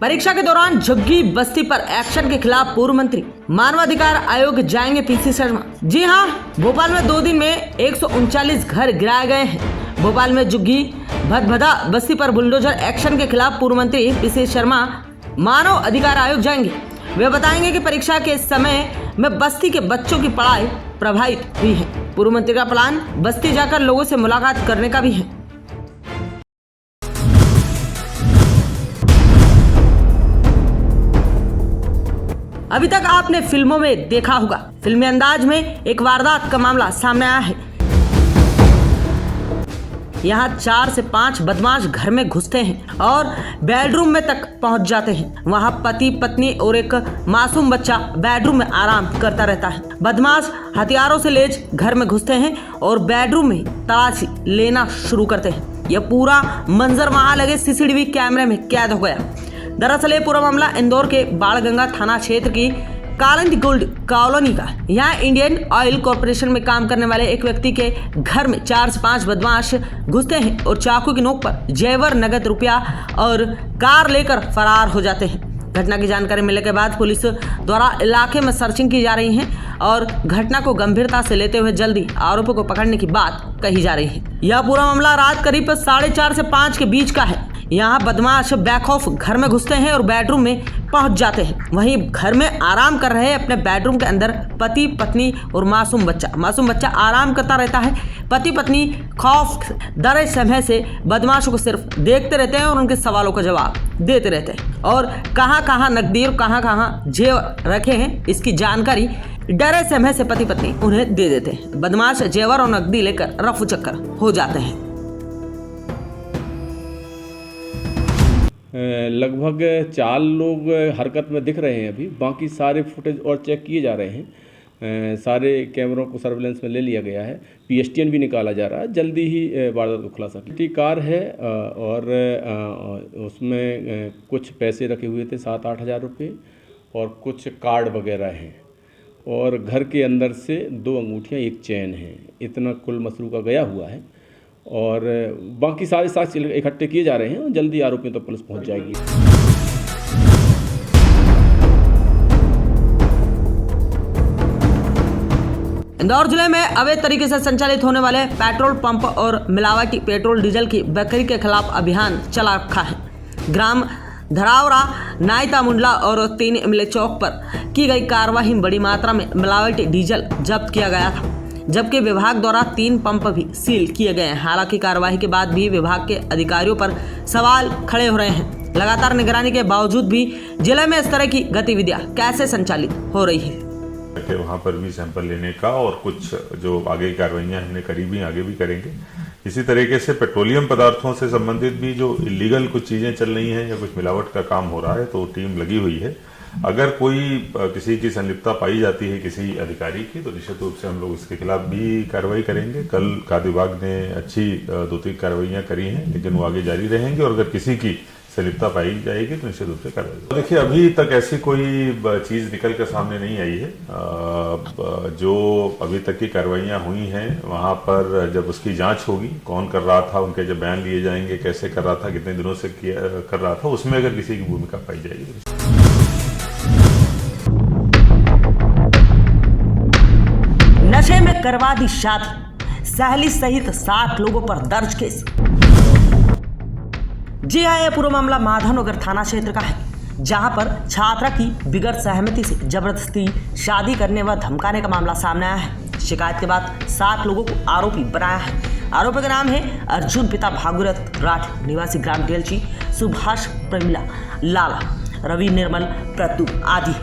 परीक्षा के दौरान झुग्गी बस्ती पर एक्शन के खिलाफ पूर्व मंत्री मानवाधिकार आयोग जाएंगे पीसी शर्मा। जी हां, भोपाल में 2 दिन में 139 घर गिराए गए हैं। भोपाल में झुग्गी भदभदा बस्ती पर बुलडोजर एक्शन के खिलाफ पूर्व मंत्री पीसी शर्मा मानव अधिकार आयोग जाएंगे। वे बताएंगे कि परीक्षा के समय में बस्ती के बच्चों की पढ़ाई प्रभावित हुई है। पूर्व मंत्री का प्लान बस्ती जाकर लोगों से मुलाकात करने का भी है। अभी तक आपने फिल्मों में देखा होगा, फिल्मी अंदाज में एक वारदात का मामला सामने आया है। यहाँ 4 से 5 बदमाश घर में घुसते हैं और बेडरूम में तक पहुंच जाते हैं। वहाँ पति पत्नी और एक मासूम बच्चा बेडरूम में आराम करता रहता है। बदमाश हथियारों से लैस घर में घुसते हैं और बेडरूम में तलाशी लेना शुरू करते हैं। यह पूरा मंजर वहाँ लगे सीसीटीवी कैमरे में कैद हो गया। दरअसल ये पूरा मामला इंदौर के बाणगंगा थाना क्षेत्र की कालंदी गोल्ड कॉलोनी का। यहाँ इंडियन ऑयल कॉर्पोरेशन में काम करने वाले एक व्यक्ति के घर में 4 से 5 बदमाश घुसते हैं और चाकू की नोक पर जेवर, नगद रुपया और कार लेकर फरार हो जाते हैं। घटना की जानकारी मिलने के बाद पुलिस द्वारा इलाके में सर्चिंग की जा रही है और घटना को गंभीरता से लेते हुए जल्दी आरोपियों को पकड़ने की बात कही जा रही है। यह पूरा मामला रात करीब 4:30 से 5 के बीच का है। यहाँ बदमाश बैकऑफ घर में घुसते हैं और बेडरूम में पहुंच जाते हैं। वहीं घर में आराम कर रहे अपने बेडरूम के अंदर पति पत्नी और मासूम बच्चा आराम करता रहता है। पति पत्नी खौफ डरे समय से बदमाशों को सिर्फ देखते रहते हैं और उनके सवालों का जवाब देते रहते हैं और कहाँ नकदी और कहाँ जेवर रखे हैं इसकी जानकारी डरे समय से पति पत्नी उन्हें दे देते हैं। बदमाश जेवर और नकदी लेकर रफू चक्कर हो जाते हैं। लगभग 4 लोग हरकत में दिख रहे हैं। अभी बाकी सारे फुटेज और चेक किए जा रहे हैं। सारे कैमरों को सर्वेलेंस में ले लिया गया है। PSTN भी निकाला जा रहा है। जल्दी ही वारदात को खुलासा की कार है और उसमें कुछ पैसे रखे हुए थे 7-8 हज़ार रुपये और कुछ कार्ड वगैरह हैं और घर के अंदर से 2 अंगूठियाँ, 1 चैन है। इतना कुल मसरूका गया हुआ है और बाकी सारे साक्ष्य इकट्ठे किए जा रहे हैं और जल्दी आरोपियों तक पुलिस पहुंच जाएगी। इंदौर जिले में अवैध तरीके से संचालित होने वाले पेट्रोल पंप और मिलावटी पेट्रोल डीजल की बिक्री के खिलाफ अभियान चला रखा है। ग्राम धरावरा, नायता मुंडला और 3 इमले चौक पर की गई कार्रवाई में बड़ी मात्रा में मिलावटी डीजल जब्त किया गया था, जबकि विभाग द्वारा 3 पंप भी सील किए गए हैं। हालांकि कार्रवाई के बाद भी विभाग के अधिकारियों पर सवाल खड़े हो रहे हैं। लगातार निगरानी के बावजूद भी जिले में इस तरह की गतिविधियां कैसे संचालित हो रही है। वहाँ पर भी सैंपल लेने का और कुछ जो आगे की कार्रवाइयाँ हमने करी भी आगे भी करेंगे। इसी तरीके से पेट्रोलियम पदार्थों से संबंधित भी जो इलीगल कुछ चीज़ें चल रही हैं या कुछ मिलावट का काम हो रहा है तो टीम लगी हुई है। अगर कोई किसी की संलिप्तता पाई जाती है किसी अधिकारी की तो निश्चित रूप से हम लोग इसके खिलाफ भी कार्रवाई करेंगे। कल खाद्य विभाग ने अच्छी 2-3 कार्रवाइयाँ करी हैं लेकिन वो आगे जारी रहेंगी और अगर किसी की संलिप्तता पाई जाएगी तो निश्चित रूप से कार्रवाई। देखिए, अभी तक ऐसी कोई चीज़ निकल कर सामने नहीं आई है। जो अभी तक की कार्रवाइयाँ हुई हैं वहाँ पर जब उसकी जाँच होगी, कौन कर रहा था, उनके जब बयान लिए जाएंगे, कैसे कर रहा था, कितने दिनों से कर रहा था, उसमें अगर किसी की भूमिका पाई जाएगी। नशे में करवा दी शादी, सहेली सहित 7 लोगों पर दर्ज केस। जी हाँ, यह पूरा मामला माधवनगर थाना क्षेत्र का है, जहां पर छात्रा की बिगड़ सहमति से जबरदस्ती शादी करने व धमकाने का मामला सामने आया है। शिकायत के बाद 7 लोगों को आरोपी बनाया है। आरोपी का नाम है अर्जुन, पिता भागुरथ राठ, निवासी ग्राम डेलची, सुभाष, प्रमिला, लाला, रवि, निर्मल, प्रतु आदि।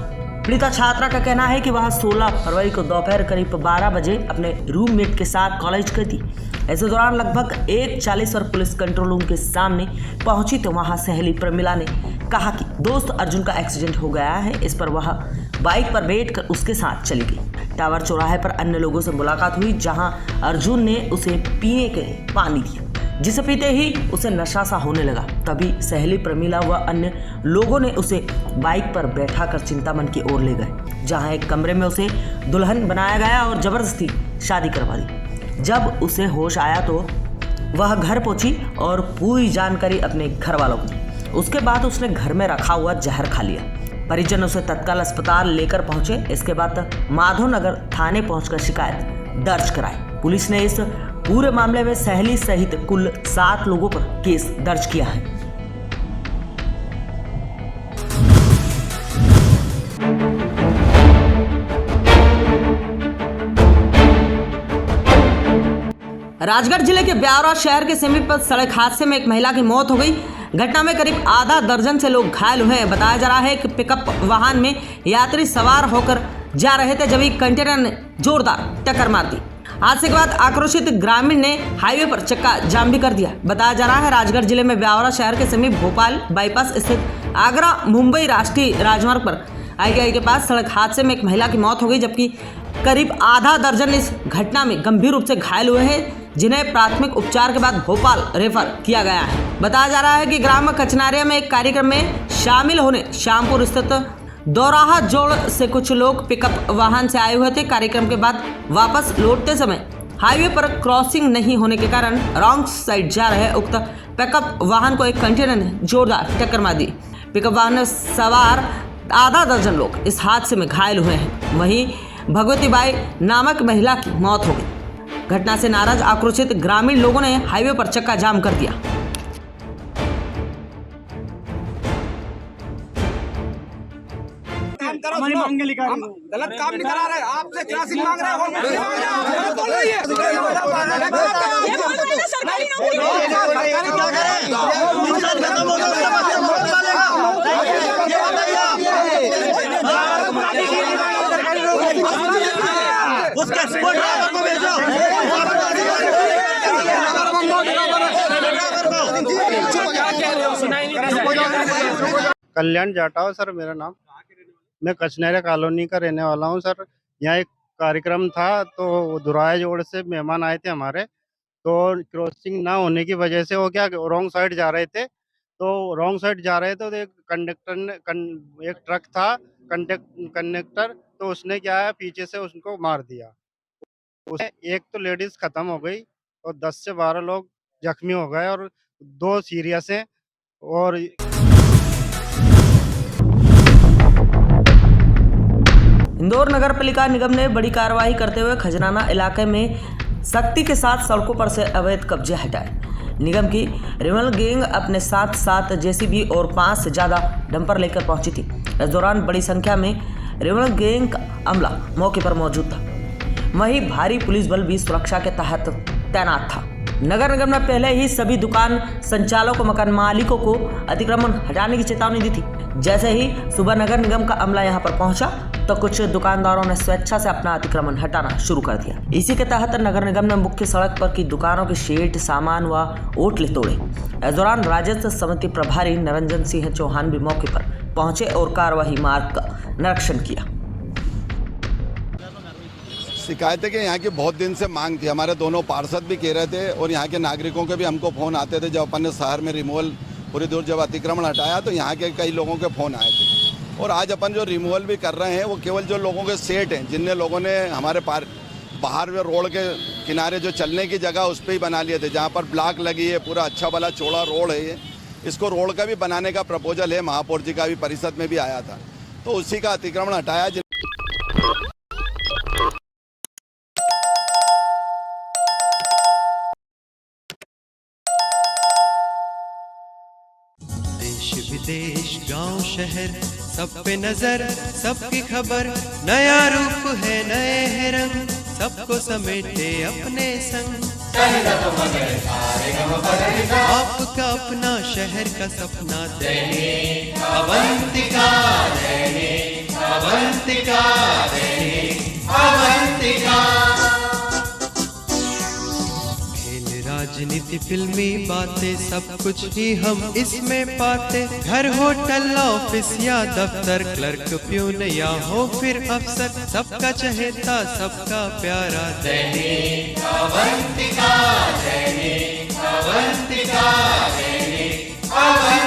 पीड़िता छात्रा का कहना है कि वह 16 फरवरी को दोपहर करीब 12 बजे अपने रूममेट के साथ कॉलेज गई थी। ऐसे दौरान लगभग 1:40 पर पुलिस कंट्रोल रूम के सामने पहुंची तो वहां सहेली प्रमिला ने कहा कि दोस्त अर्जुन का एक्सीडेंट हो गया है। इस पर वह बाइक पर बैठकर उसके साथ चली गई। टावर चौराहे पर अन्य लोगों से मुलाकात हुई, जहां अर्जुन ने उसे पीने के लिए पानी दिया, जिसे पीते ही उसे नशा सा होने लगा। तभी सहेली प्रमिला व अन्य लोगों ने उसे बाइक पर बैठाकर चिंतामन की ओर ले गए, जहां एक कमरे में उसे दुल्हन बनाया गया और जबरदस्ती शादी करवा दी। जब उसे होश आया तो वह घर पहुंची और पूरी जानकारी अपने घर वालों को दी। उसके बाद उसने घर में रखा हुआ जहर खा लिया। परिजन उसे तत्काल अस्पताल लेकर पहुंचे। इसके बाद माधोनगर थाने पहुंचकर शिकायत दर्ज कराई। पुलिस ने इस पूरे मामले में सहेली सहित कुल 7 लोगों पर केस दर्ज किया है। राजगढ़ जिले के ब्यावरा शहर के समीप सड़क हादसे में एक महिला की मौत हो गई। घटना में करीब आधा दर्जन से लोग घायल हुए हैं। बताया जा रहा है कि पिकअप वाहन में यात्री सवार होकर जा रहे थे जब एक कंटेनर ने जोरदार टक्कर मार दी। हादसे के बाद आक्रोशित ग्रामीण ने हाईवे पर चक्का जाम भी कर दिया। बताया जा रहा है राजगढ़ जिले में ब्यावरा शहर के समीप भोपाल बाईपास स्थित आगरा मुंबई राष्ट्रीय राजमार्ग पर ITI के पास सड़क हादसे में एक महिला की मौत हो गई, जबकि करीब आधा दर्जन इस घटना में गंभीर रूप से घायल हुए हैं, जिन्हें प्राथमिक उपचार के बाद भोपाल रेफर किया गया है। बताया जा रहा है कि ग्राम कचनारिया में एक कार्यक्रम में शामिल होने श्यामपुर स्थित दोराहा जोड़ से कुछ लोग पिकअप वाहन से आए हुए थे। कार्यक्रम के बाद वापस लौटते समय हाईवे पर क्रॉसिंग नहीं होने के कारण रॉन्ग साइड जा रहे उक्त पिकअप वाहन को एक कंटेनर ने जोरदार टक्कर मार दी। पिकअप वाहन में सवार आधा दर्जन लोग इस हादसे में घायल हुए हैं। वहीं भगवती बाई नामक महिला की मौत हो गई। घटना से नाराज आक्रोशित ग्रामीण लोगों ने हाईवे पर चक्का जाम कर दिया। गलत काम नहीं करा रहे, आपसे क्रॉसिंग मांग रहे कल्याण जाटाव सर मेरा नाम। मैं कचनेरा कॉलोनी का रहने वाला हूं सर। यहाँ एक कार्यक्रम था तो दुराया जोड़ से मेहमान आए थे हमारे, तो क्रॉसिंग ना होने की वजह से वो क्या रॉन्ग साइड जा रहे थे। तो एक कंडक्टर ने एक ट्रक था कंडक्टर, तो उसने क्या है पीछे से उसको मार दिया। उसमें एक तो लेडीज खत्म हो गई और 10 से 12 लोग जख्मी हो गए और 2 सीरियस हैं। और इंदौर नगर पालिका निगम ने बड़ी कार्रवाई करते हुए खजराना इलाके में सख्ती के साथ सड़कों पर से अवैध कब्जे हटाए। निगम की रिमल गैंग अपने साथ 7 JCB और 5 से ज्यादा डंपर लेकर पहुंची थी। इस दौरान बड़ी संख्या में रिमल गैंग का अमला मौके पर मौजूद था। वहीं भारी पुलिस बल भी सुरक्षा के तहत तैनात था। नगर निगम ने पहले ही सभी दुकान संचालकों मकान मालिकों को अतिक्रमण हटाने की चेतावनी दी थी। जैसे ही सुबह नगर निगम का अमला यहां पर पहुंचा तो कुछ दुकानदारों ने स्वेच्छा से अपना अतिक्रमण हटाना शुरू कर दिया। इसी के तहत नगर निगम ने मुख्य सड़क पर की दुकानों के शेड, सामान व ओटले तोड़े। इस दौरान राजस्व समिति प्रभारी निरंजन सिंह चौहान भी मौके पर पहुंचे और कार्यवाही मार्ग का निरीक्षण किया। शिकायत है कि यहाँ की बहुत दिन से मांग थी, हमारे दोनों पार्षद भी कह रहे थे और यहाँ के नागरिकों के भी हमको फ़ोन आते थे। जब अपन ने शहर में रिमूवल पूरी दूर जब अतिक्रमण हटाया तो यहाँ के कई लोगों के फ़ोन आए थे। और आज अपन जो रिमूवल भी कर रहे हैं वो केवल जो लोगों के सेट हैं, जिनने लोगों ने हमारे बाहर में रोड के किनारे जो चलने की जगह उस पर ही बना लिए थे, जहाँ पर ब्लॉक लगी है, पूरा अच्छा भला चौड़ा रोड है ये। इसको रोड का भी बनाने का प्रपोजल है, महापौर जी का भी परिषद में भी आया था, तो उसी का अतिक्रमण हटाया। देश विदेश गांव शहर सब पे नजर, सबकी खबर, नया रूप है नए है रंग, सबको समेटे अपने संग। आपका अपना शहर का सपना दैनिक अवंतिका, दैनिक अवंतिका, दैनिक अवंतिका। राजनीति, फिल्मी बातें, सब कुछ ही हम इसमें पाते। घर, होटल, ऑफिस या दफ्तर, क्लर्क, प्यून या हो फिर अफसर, सबका चहेता, सबका प्यारा दैनिक अवंतिका, दैनिक अवंतिका, दैनिक अवंतिका।